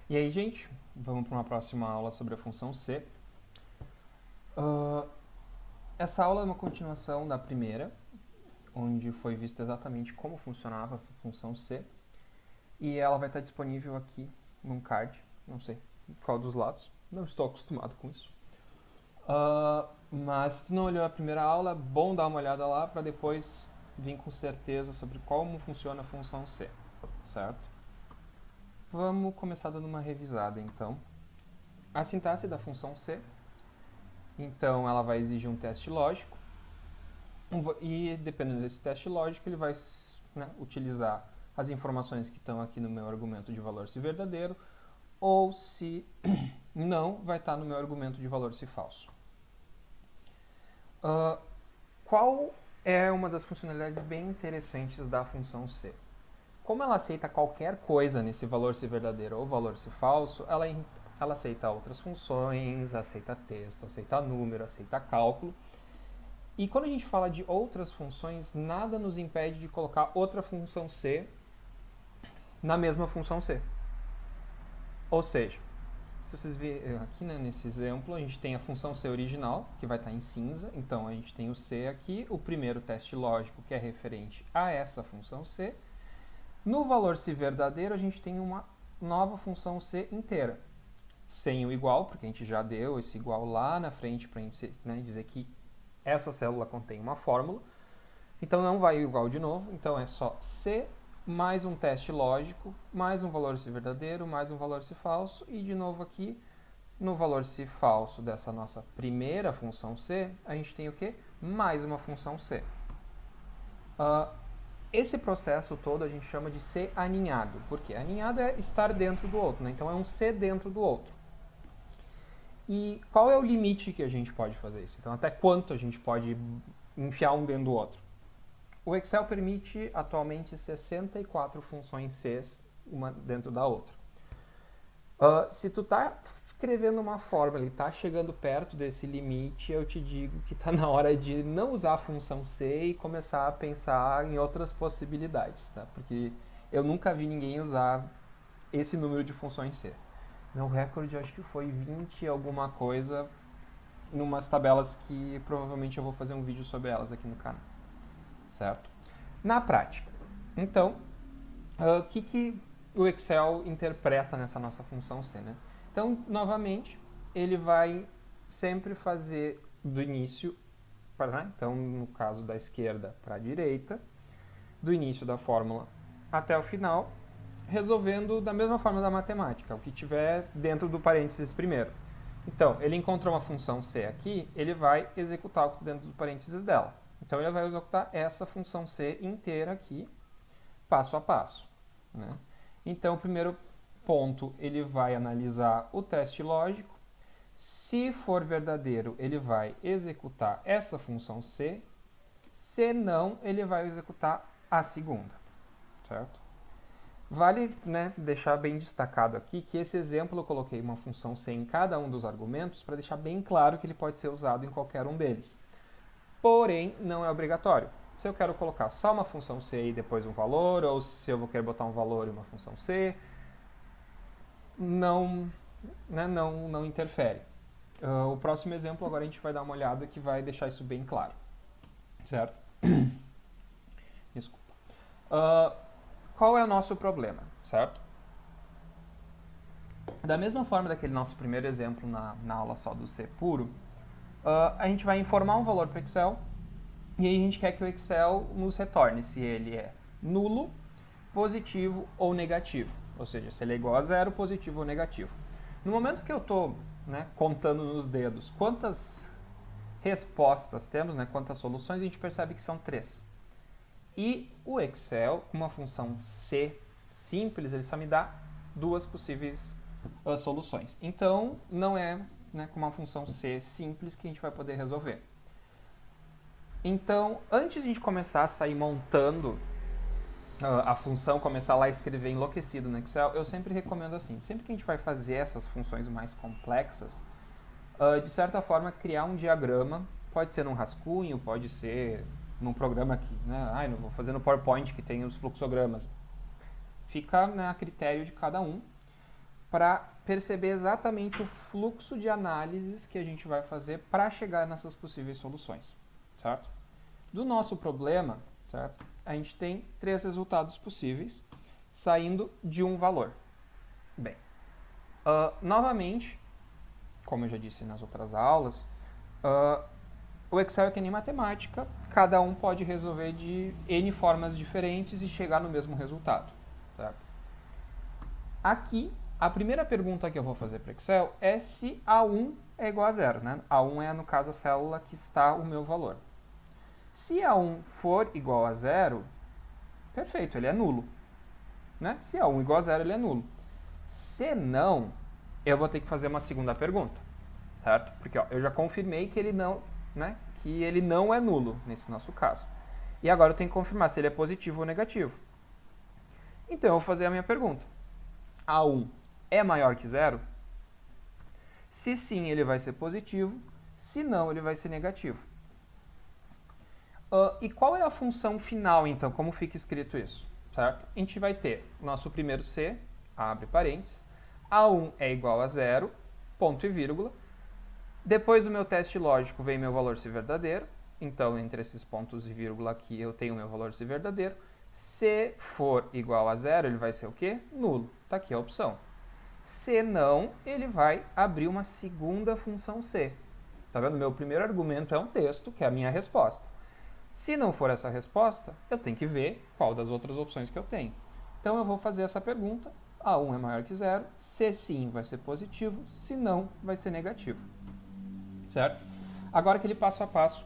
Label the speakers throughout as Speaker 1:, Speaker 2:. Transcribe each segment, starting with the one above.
Speaker 1: E aí, gente, vamos para uma próxima aula sobre a função C. Essa aula é uma continuação da primeira, onde foi visto exatamente como funcionava essa função C. E ela vai estar disponível aqui num card, não sei qual dos lados, não estou acostumado com isso. Mas se tu não olhou a primeira aula, é bom dar uma olhada lá para depois vir com certeza sobre como funciona a função C, certo? Vamos começar dando uma revisada então. A sintaxe da função C, então ela vai exigir um teste lógico, e dependendo desse teste lógico, ele vai utilizar as informações que estão aqui no meu argumento de valor se verdadeiro, ou se não, vai estar no meu argumento de valor se falso. Qual é uma das funcionalidades bem interessantes da função C? Como ela aceita qualquer coisa nesse valor se verdadeiro ou valor se falso, ela aceita outras funções, aceita texto, aceita número, aceita cálculo. E quando a gente fala de outras funções, nada nos impede de colocar outra função C na mesma função C. Ou seja, se vocês verem aqui, né, nesse exemplo, a gente tem a função C original, que vai estar em cinza. Então, a gente tem o C aqui, o primeiro teste lógico, que é referente a essa função C. No valor se verdadeiro, a gente tem uma nova função C inteira, sem o igual, porque a gente já deu esse igual lá na frente para dizer que essa célula contém uma fórmula. Então não vai o igual de novo, então é só C mais um teste lógico, mais um valor se verdadeiro, mais um valor se falso, e de novo aqui, no valor se falso dessa nossa primeira função C, a gente tem o quê? Mais uma função C. Esse processo todo a gente chama de C aninhado. Por quê? Aninhado é estar dentro do outro, né? Então é um C dentro do outro. E qual é o limite que a gente pode fazer isso? Então até quanto a gente pode enfiar um dentro do outro? O Excel permite atualmente 64 funções C, uma dentro da outra. Se tu está escrevendo uma fórmula e está chegando perto desse limite, eu te digo que está na hora de não usar a função C e começar a pensar em outras possibilidades, tá? Porque eu nunca vi ninguém usar esse número de funções C. Meu recorde acho que foi 20 alguma coisa, numas tabelas que provavelmente eu vou fazer um vídeo sobre elas aqui no canal, certo? Na prática, então, o que o Excel interpreta nessa nossa função C, né? Então, novamente, ele vai sempre fazer do início, então no caso da esquerda para a direita, do início da fórmula até o final, resolvendo da mesma forma da matemática, o que tiver dentro do parênteses primeiro. Então, ele encontrou uma função C aqui, ele vai executar o que está dentro do parênteses dela. Então, ele vai executar essa função C inteira aqui, passo a passo, né? Então, o primeiro ponto, ele vai analisar o teste lógico. Se for verdadeiro, ele vai executar essa função C. Se não, ele vai executar a segunda, certo? Vale, né, deixar bem destacado aqui que esse exemplo eu coloquei uma função C em cada um dos argumentos para deixar bem claro que ele pode ser usado em qualquer um deles. Porém, não é obrigatório. Se eu quero colocar só uma função C e depois um valor, ou se eu vou querer botar um valor e uma função C, não interfere. O próximo exemplo agora a gente vai dar uma olhada que vai deixar isso bem claro, certo? Desculpa. Qual é o nosso problema, certo? Da mesma forma daquele nosso primeiro exemplo na aula só do C puro, a gente vai informar um valor para o Excel e aí a gente quer que o Excel nos retorne se ele é nulo, positivo ou negativo. Ou seja, se ele é igual a zero, positivo ou negativo. No momento que eu estou contando nos dedos quantas respostas temos, quantas soluções, a gente percebe que são 3. E o Excel, com uma função C simples, ele só me dá 2 possíveis soluções. Então, não é com uma função C simples que a gente vai poder resolver. Então, antes de a gente começar a sair montando a função, começar lá a escrever enlouquecido no Excel, eu sempre recomendo assim, sempre que a gente vai fazer essas funções mais complexas, de certa forma criar um diagrama, pode ser num rascunho, pode ser num programa aqui, né? Não vou fazer no PowerPoint que tem os fluxogramas. Fica a critério de cada um. para perceber exatamente o fluxo de análises que a gente vai fazer para chegar nessas possíveis soluções, certo? Do nosso problema, certo? A gente tem 3 resultados possíveis, saindo de um valor. Bem, novamente, como eu já disse nas outras aulas, o Excel é que nem matemática, cada um pode resolver de N formas diferentes e chegar no mesmo resultado, certo? Aqui, a primeira pergunta que eu vou fazer para o Excel é se A1 é igual a 0, né? A1 é, no caso, a célula que está o meu valor. Se A1 for igual a 0, perfeito, ele é nulo, né? Se A1 é igual a 0, ele é nulo. Se não, eu vou ter que fazer uma segunda pergunta, certo? Porque ó, eu já confirmei que ele não, né, que ele não é nulo, nesse nosso caso. E agora eu tenho que confirmar se ele é positivo ou negativo. Então eu vou fazer a minha pergunta. A1 é maior que 0? Se sim, ele vai ser positivo. Se não, ele vai ser negativo. E qual é a função final, então? Como fica escrito isso? Certo? A gente vai ter nosso primeiro C, abre parênteses, A1 é igual a 0, ponto e vírgula. Depois do meu teste lógico vem meu valor se verdadeiro. Então, entre esses pontos e vírgula aqui, eu tenho meu valor se verdadeiro. Se for igual a 0, ele vai ser o quê? Nulo. Está aqui a opção. Se não, ele vai abrir uma segunda função C. Tá vendo? Meu primeiro argumento é um texto, que é a minha resposta. Se não for essa resposta, eu tenho que ver qual das outras opções que eu tenho. Então, eu vou fazer essa pergunta. A1 é maior que 0. Se sim, vai ser positivo. Se não, vai ser negativo. Certo? Agora aquele passo a passo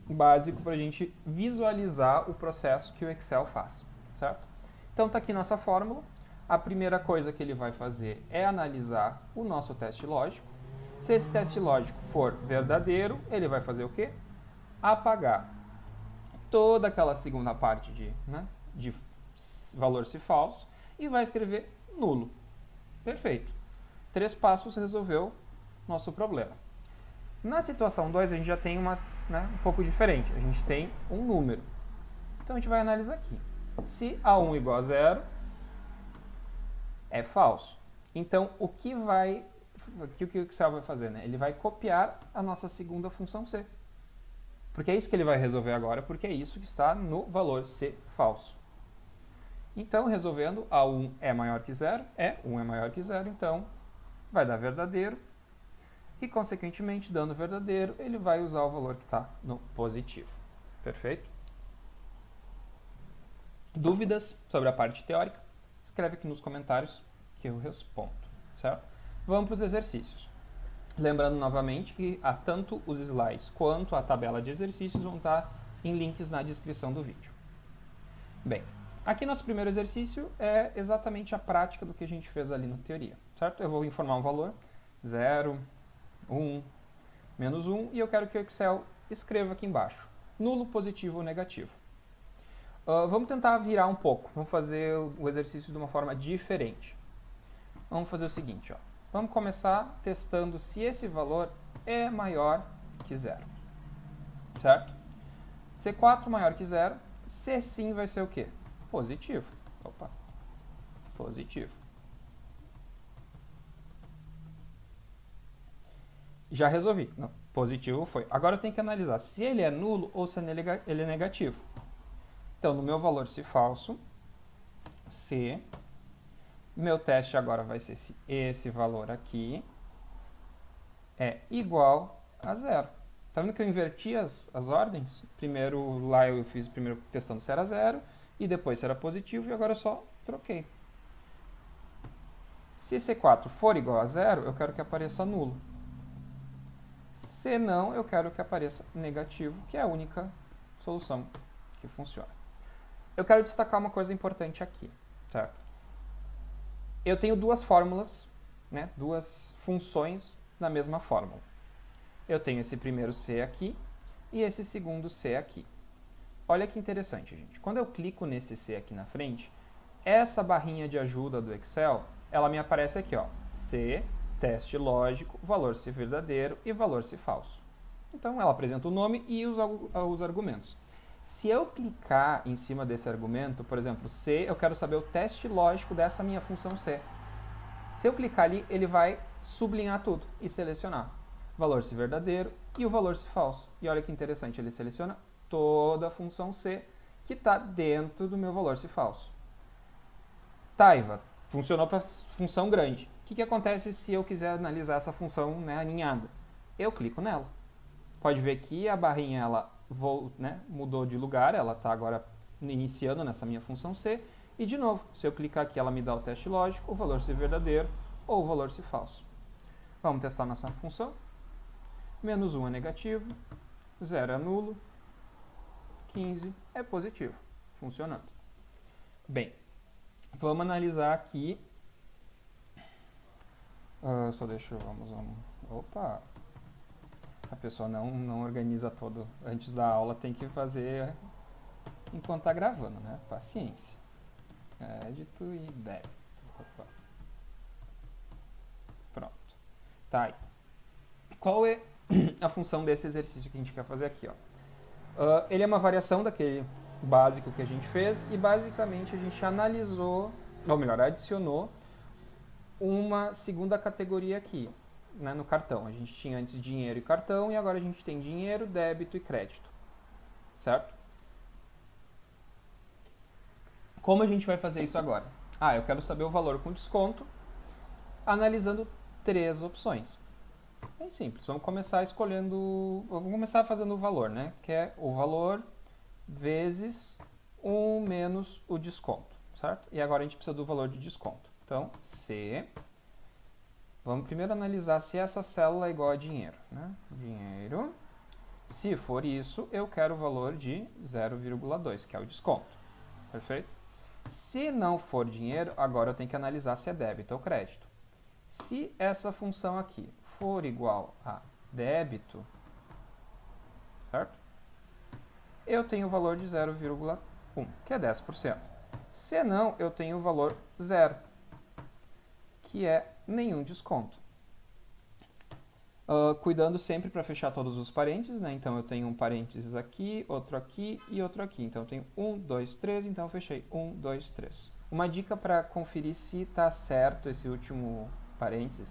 Speaker 1: básico para a gente visualizar o processo que o Excel faz, certo? Então está aqui nossa fórmula. A primeira coisa que ele vai fazer é analisar o nosso teste lógico. Se esse teste lógico for verdadeiro, ele vai fazer o quê? Apagar toda aquela segunda parte de valor se falso e vai escrever nulo. Perfeito. 3 passos resolveu nosso problema. Na situação 2, a gente já tem um pouco diferente. A gente tem um número. Então, a gente vai analisar aqui. Se A1 é igual a 0, é falso. Então, o que o Excel vai fazer? Né? Ele vai copiar a nossa segunda função C. Porque é isso que ele vai resolver agora, porque é isso que está no valor C falso. Então, resolvendo, A1 é maior que 0, 1 é maior que 0, então vai dar verdadeiro. E, consequentemente, dando verdadeiro, ele vai usar o valor que está no positivo. Perfeito? Dúvidas sobre a parte teórica? Escreve aqui nos comentários que eu respondo, certo? Vamos para os exercícios. Lembrando novamente que tanto os slides quanto a tabela de exercícios vão estar em links na descrição do vídeo. Bem, aqui nosso primeiro exercício é exatamente a prática do que a gente fez ali na teoria, certo? Eu vou informar um valor, 0, 1, menos 1, e eu quero que o Excel escreva aqui embaixo, nulo, positivo ou negativo. Vamos tentar virar um pouco, vamos fazer o exercício de uma forma diferente. Vamos fazer o seguinte, ó. Vamos começar testando se esse valor é maior que 0, certo? C4 maior que 0, se sim vai ser o quê? Positivo. Opa, positivo. Já resolvi. Não, positivo foi. Agora eu tenho que analisar se ele é nulo ou se ele é negativo. Então, no meu valor se falso, se, meu teste agora vai ser se esse valor aqui é igual a 0. Tá vendo que eu inverti as ordens? Primeiro lá eu fiz primeiro testando se era 0, e depois se era positivo, e agora eu só troquei. Se C4 for igual a 0, eu quero que apareça nulo. Se não, eu quero que apareça negativo, que é a única solução que funciona. Eu quero destacar uma coisa importante aqui, certo? Eu tenho duas fórmulas, né, duas funções na mesma fórmula. Eu tenho esse primeiro C aqui e esse segundo C aqui. Olha que interessante, gente. Quando eu clico nesse C aqui na frente, essa barrinha de ajuda do Excel, ela me aparece aqui, ó, C, teste lógico, valor se verdadeiro e valor se falso. Então, ela apresenta o nome e os argumentos. Se eu clicar em cima desse argumento, por exemplo, C, eu quero saber o teste lógico dessa minha função C. Se eu clicar ali, ele vai sublinhar tudo e selecionar valor se verdadeiro e o valor se falso. E olha que interessante, ele seleciona toda a função C que está dentro do meu valor se falso. Taiva, funcionou para função grande. O que acontece se eu quiser analisar essa função, né, aninhada? Eu clico nela. Pode ver que a barrinha ela mudou de lugar, ela está agora iniciando nessa minha função C. E de novo, se eu clicar aqui, ela me dá o teste lógico, o valor se verdadeiro ou o valor se falso. Vamos testar nossa função. Menos 1 é negativo, 0 é nulo, 15 é positivo, funcionando. Bem, vamos analisar aqui. Vamos. Opa! A pessoa não organiza todo. Antes da aula tem que fazer enquanto está gravando, né? Paciência. Crédito e débito. Opa. Pronto. Tá aí. Qual é a função desse exercício que a gente quer fazer aqui? Ó? Ele é uma variação daquele básico que a gente fez e basicamente a gente analisou, ou melhor, adicionou uma segunda categoria aqui, né, no cartão. A gente tinha antes dinheiro e cartão e agora a gente tem dinheiro, débito e crédito, certo? Como a gente vai fazer isso agora? Eu quero saber o valor com desconto, analisando 3 opções. Bem simples, vamos começar fazendo o valor, né? Que é o valor vezes 1 menos o desconto, certo? E agora a gente precisa do valor de desconto. Então, C. Vamos primeiro analisar se essa célula é igual a dinheiro, né? Dinheiro. Se for isso, eu quero o valor de 0,2, que é o desconto. Perfeito? Se não for dinheiro, agora eu tenho que analisar se é débito ou crédito. Se essa função aqui for igual a débito, certo? Eu tenho o valor de 0,1, que é 10%. Se não, eu tenho o valor 0, que é nenhum desconto. Cuidando sempre para fechar todos os parênteses, né? Então eu tenho um parênteses aqui e outro aqui. Então eu tenho 1, 2, 3, então eu fechei 1, 2, 3. Uma dica para conferir se está certo esse último parênteses,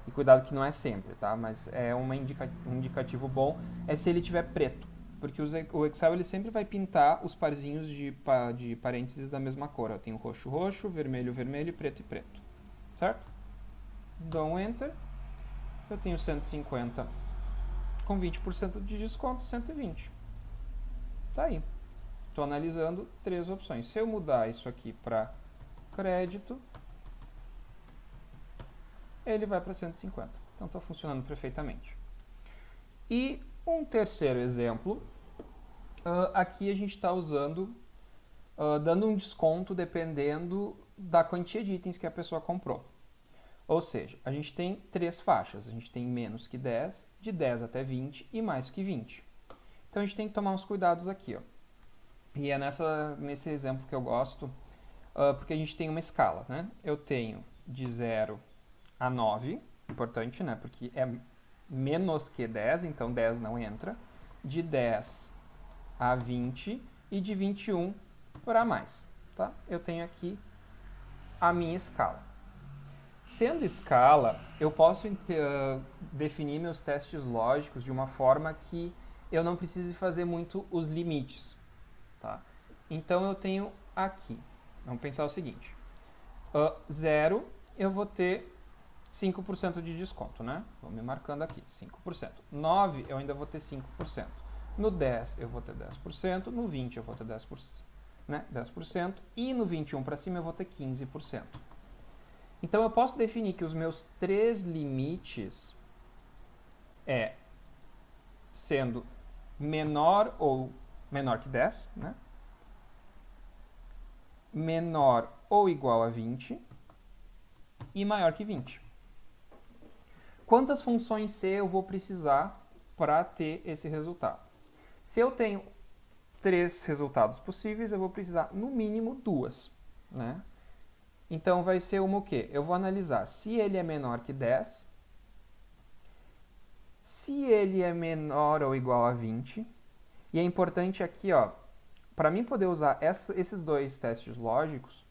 Speaker 1: e cuidado que não é sempre, tá? Mas é um indicativo bom, é se ele tiver preto. Porque o Excel ele sempre vai pintar os parzinhos de parênteses da mesma cor. Eu tenho roxo, roxo, vermelho, vermelho, preto e preto. Certo? Dou um Enter. Eu tenho 150 com 20% de desconto, 120. Tá aí. Estou analisando 3 opções. Se eu mudar isso aqui para crédito, ele vai para 150. Então está funcionando perfeitamente. E um terceiro exemplo, aqui a gente está usando, dando um desconto dependendo da quantia de itens que a pessoa comprou. Ou seja, a gente tem 3 faixas. A gente tem menos que 10, de 10 até 20 e mais que 20. Então a gente tem que tomar uns cuidados aqui. Ó. E é nesse exemplo que eu gosto, porque a gente tem uma escala. Né? Eu tenho de 0 a 9, importante, né? Porque é menos que 10, então 10 não entra. De 10 a 20 e de 21 para mais. Tá? Eu tenho aqui a minha escala. Sendo escala, eu posso definir meus testes lógicos de uma forma que eu não precise fazer muito os limites. Tá? Então eu tenho aqui, vamos pensar o seguinte, 0 eu vou ter 5% de desconto, né? Vou me marcando aqui, 5%. 9 eu ainda vou ter 5%. No 10 eu vou ter 10%, no 20 eu vou ter 10%, né? 10% e no 21 para cima eu vou ter 15%. Então eu posso definir que os meus 3 limites sendo menor ou menor que 10, né? Menor ou igual a 20 e maior que 20. Quantas funções C eu vou precisar para ter esse resultado? Se eu tenho 3 resultados possíveis, eu vou precisar no mínimo 2, né? Então vai ser o quê? Eu vou analisar se ele é menor que 10, se ele é menor ou igual a 20, e é importante aqui, ó, para mim poder usar esses 2 testes lógicos,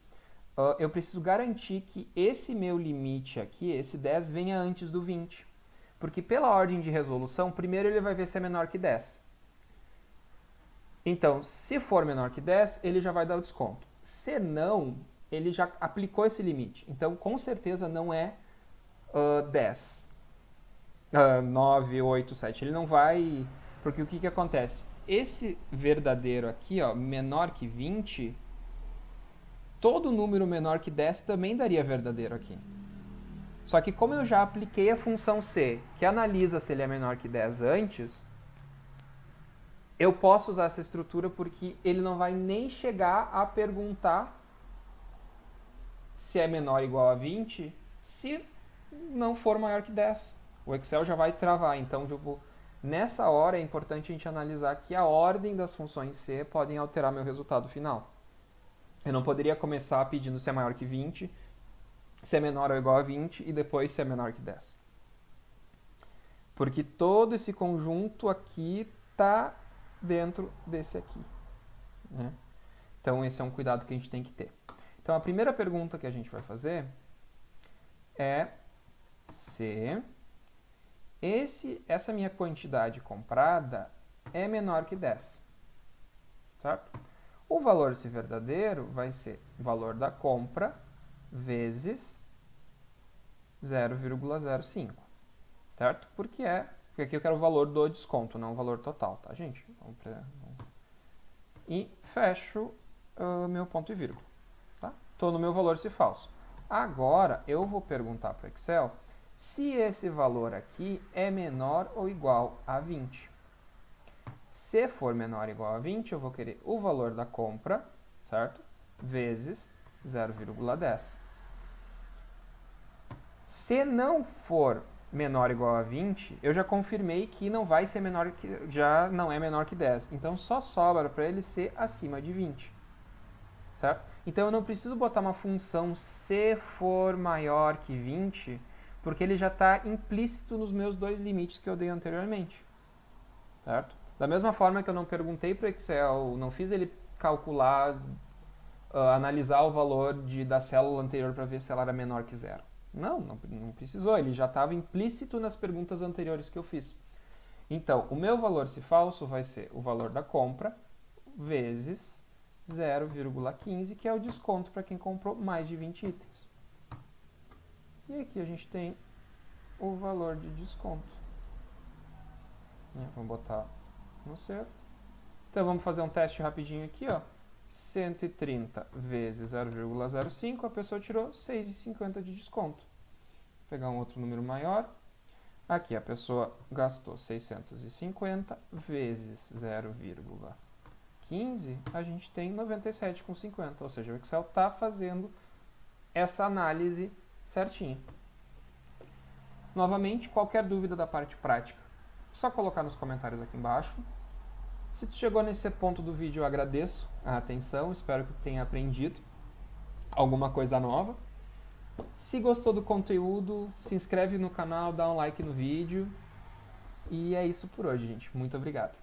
Speaker 1: eu preciso garantir que esse meu limite aqui, esse 10, venha antes do 20. Porque pela ordem de resolução, primeiro ele vai ver se é menor que 10. Então, se for menor que 10, ele já vai dar o desconto. Se não, ele já aplicou esse limite. Então, com certeza não é 10. 9, 8, 7. Ele não vai... Porque o que acontece? Esse verdadeiro aqui, ó, menor que 20, todo número menor que 10 também daria verdadeiro aqui. Só que como eu já apliquei a função C, que analisa se ele é menor que 10 antes, eu posso usar essa estrutura porque ele não vai nem chegar a perguntar se é menor ou igual a 20, se não for maior que 10. O Excel já vai travar, então nessa hora é importante a gente analisar que a ordem das funções C podem alterar meu resultado final. Eu não poderia começar pedindo se é maior que 20, se é menor ou igual a 20 e depois se é menor que 10. Porque todo esse conjunto aqui está dentro desse aqui, né? Então esse é um cuidado que a gente tem que ter. Então a primeira pergunta que a gente vai fazer é se essa minha quantidade comprada é menor que 10, certo? O valor desse verdadeiro vai ser o valor da compra vezes 0,05, certo? Porque aqui eu quero o valor do desconto, não o valor total, tá, gente? E fecho meu ponto e vírgula, tá? Estou no meu valor se falso. Agora, eu vou perguntar para o Excel se esse valor aqui é menor ou igual a 20. Se for menor ou igual a 20, eu vou querer o valor da compra, certo? Vezes 0,10. Se não for menor ou igual a 20, eu já confirmei que não vai ser menor que, já não é menor que 10. Então só sobra para ele ser acima de 20. Certo? Então eu não preciso botar uma função se for maior que 20, porque ele já está implícito nos meus dois limites que eu dei anteriormente. Certo? Da mesma forma que eu não perguntei para o Excel, não fiz ele calcular, analisar o valor da célula anterior para ver se ela era menor que 0. Não precisou, ele já estava implícito nas perguntas anteriores que eu fiz. Então, o meu valor se falso vai ser o valor da compra vezes 0,15, que é o desconto para quem comprou mais de 20 itens. E aqui a gente tem o valor de desconto. Vamos botar no certo. Então vamos fazer um teste rapidinho aqui, ó. 130 vezes 0,05, a pessoa tirou 6,50 de desconto. Vou pegar um outro número maior. Aqui a pessoa gastou 650 vezes 0,15, a gente tem 97,50. Ou seja, o Excel está fazendo essa análise certinha. Novamente, qualquer dúvida da parte prática, só colocar nos comentários aqui embaixo. Se tu chegou nesse ponto do vídeo, eu agradeço a atenção, espero que tenha aprendido alguma coisa nova. Se gostou do conteúdo, se inscreve no canal, dá um like no vídeo. E é isso por hoje, gente. Muito obrigado.